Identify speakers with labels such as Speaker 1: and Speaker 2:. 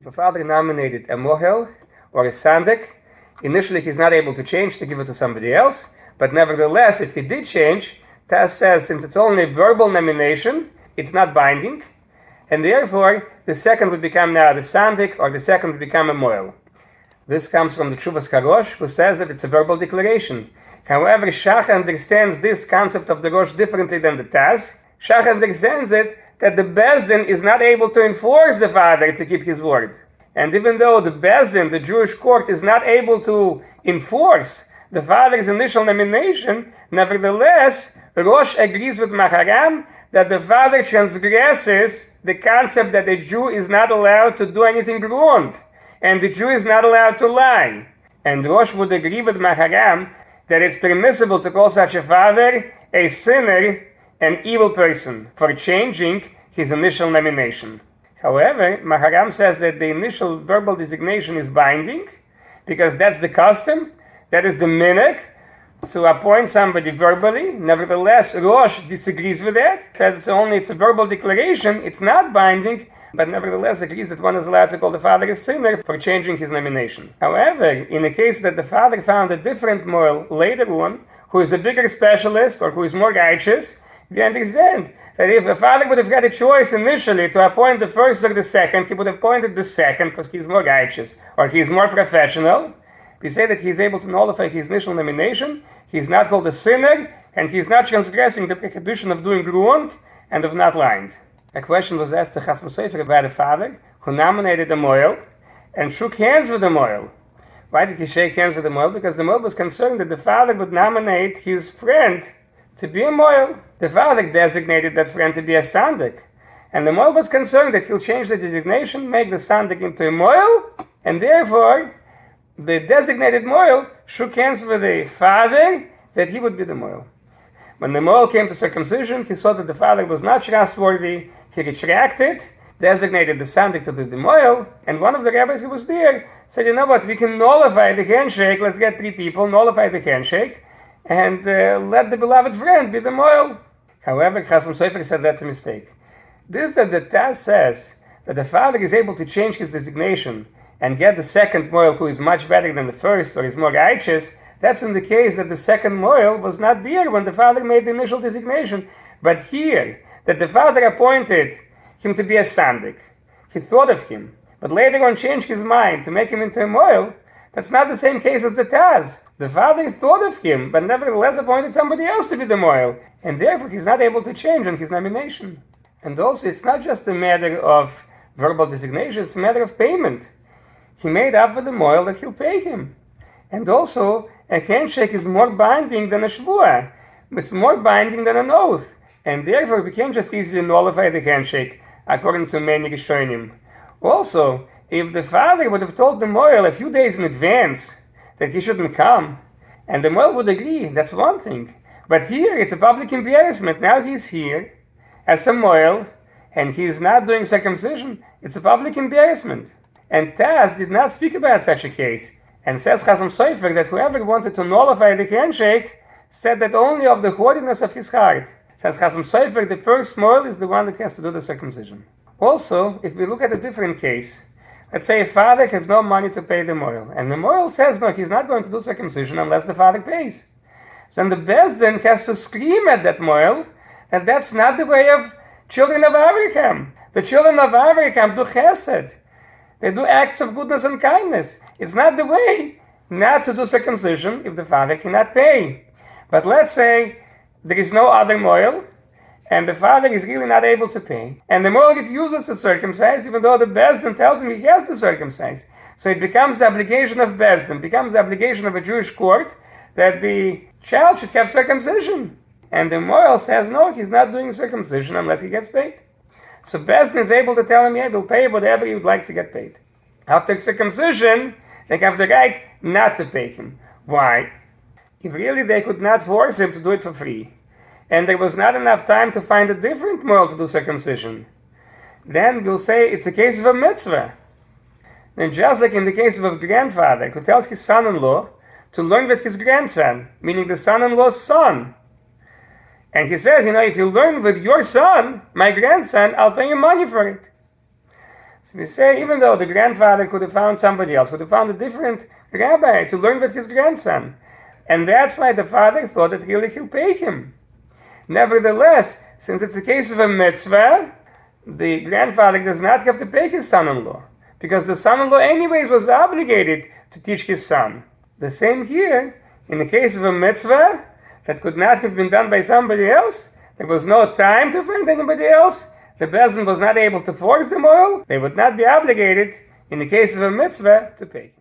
Speaker 1: If a father nominated a Mohel or a Sandik, initially he's not able to change to give it to somebody else, but nevertheless, if he did change, Taz says since it's only a verbal nomination, it's not binding, and therefore the second would become now the Sandik, or the second would become a Mohel. This comes from the Tshuvas Karosh, who says that it's a verbal declaration. However, Shach understands this concept of the Rosh differently than the Taz. Shach understands it that the Bezdin is not able to enforce the father to keep his word. And even though the Bezdin, the Jewish court, is not able to enforce the father's initial nomination, nevertheless, Rosh agrees with Maharam that the father transgresses the concept that a Jew is not allowed to do anything wrong, and the Jew is not allowed to lie. And Rosh would agree with Maharam that it's permissible to call such a father a sinner, an evil person, for changing his initial nomination. However, Maharam says that the initial verbal designation is binding, because that's the custom, that is the minhag, to appoint somebody verbally. Nevertheless, Rosh disagrees with that, says it's a verbal declaration, it's not binding, but nevertheless agrees that one is allowed to call the father a sinner for changing his nomination. However, in the case that the father found a different Mohel later on, who is a bigger specialist or who is more righteous, we understand that if the father would have had a choice initially to appoint the first or the second, he would have appointed the second because he's more righteous or he's more professional. We say that he's able to nullify his initial nomination, he's not called a sinner, and he's not transgressing the prohibition of doing wrong and of not lying. A question was asked to Chasam Sofer about a father who nominated a Mohel and shook hands with the Mohel. Why did he shake hands with the Mohel? Because the Mohel was concerned that the father would nominate his friend to be a Mohel. The father designated that friend to be a Sandik, and the Mohel was concerned that he'll change the designation, make the Sandik into a Mohel, and therefore the designated Mohel shook hands with the father that he would be the Mohel. When the Mohel came to circumcision, he saw that the father was not trustworthy, he retracted, designated the Sandik to the Mohel, and one of the rabbis who was there said, you know what, we can nullify the handshake, let's get 3 people, nullify the handshake, and let the beloved friend be the Mohel. However, Chasam Sofer said that's a mistake. This that the Taz says that the father is able to change his designation and get the second Mohel who is much better than the first or is more righteous, that's in the case that the second Mohel was not there when the father made the initial designation. But here, that the father appointed him to be a Sandik, he thought of him, but later on changed his mind to make him into a Mohel, that's not the same case as the Taz. The father thought of him, but nevertheless appointed somebody else to be the Mohel, and therefore he's not able to change on his nomination. And also, it's not just a matter of verbal designation, it's a matter of payment. He made up with the Mohel that he'll pay him. And also, a handshake is more binding than a shvuah. It's more binding than an oath. And therefore, we can't just easily nullify the handshake, according to many Rishonim. Also, if the father would have told the Mohel a few days in advance that he shouldn't come, and the Mohel would agree, that's one thing. But here, it's a public embarrassment. Now he's here as a Mohel, and he's not doing circumcision. It's a public embarrassment. And Taz did not speak about such a case, and says Chasam Sofer that whoever wanted to nullify the handshake said that only of the haughtiness of his heart. Says Chasam Sofer, the first Mohel is the one that has to do the circumcision. Also, if we look at a different case, let's say a father has no money to pay the Mohel, and the Mohel says no, he's not going to do circumcision unless the father pays. So then the Bezdin has to scream at that Mohel that that's not the way of children of Abraham. The children of Abraham do chesed. They do acts of goodness and kindness. It's not the way not to do circumcision if the father cannot pay. But let's say there is no other Mohel, and the father is really not able to pay, and the Mohel refuses to circumcise, even though the Bezdin tells him he has to circumcise. So it becomes the obligation of Bezdin, becomes the obligation of a Jewish court that the child should have circumcision. And the Mohel says, no, he's not doing circumcision unless he gets paid. So Bezdin is able to tell him, yeah, we'll pay whatever he would like to get paid. After circumcision, they have the right not to pay him. Why? If really they could not force him to do it for free, and there was not enough time to find a different Mohel to do circumcision, then we'll say it's a case of a mitzvah. Then just like in the case of a grandfather who tells his son-in-law to learn with his grandson, meaning the son-in-law's son, and he says, if you learn with your son, my grandson, I'll pay you money for it. So we say, even though the grandfather could have found somebody else, could have found a different rabbi to learn with his grandson, and that's why the father thought that really he'll pay him. Nevertheless, since it's a case of a mitzvah, the grandfather does not have to pay his son-in-law, because the son-in-law anyways was obligated to teach his son. The same here, in the case of a mitzvah that could not have been done by somebody else, there was no time to find anybody else, the Bezdin was not able to force the Mohel, they would not be obligated, in the case of a mitzvah, to pay him.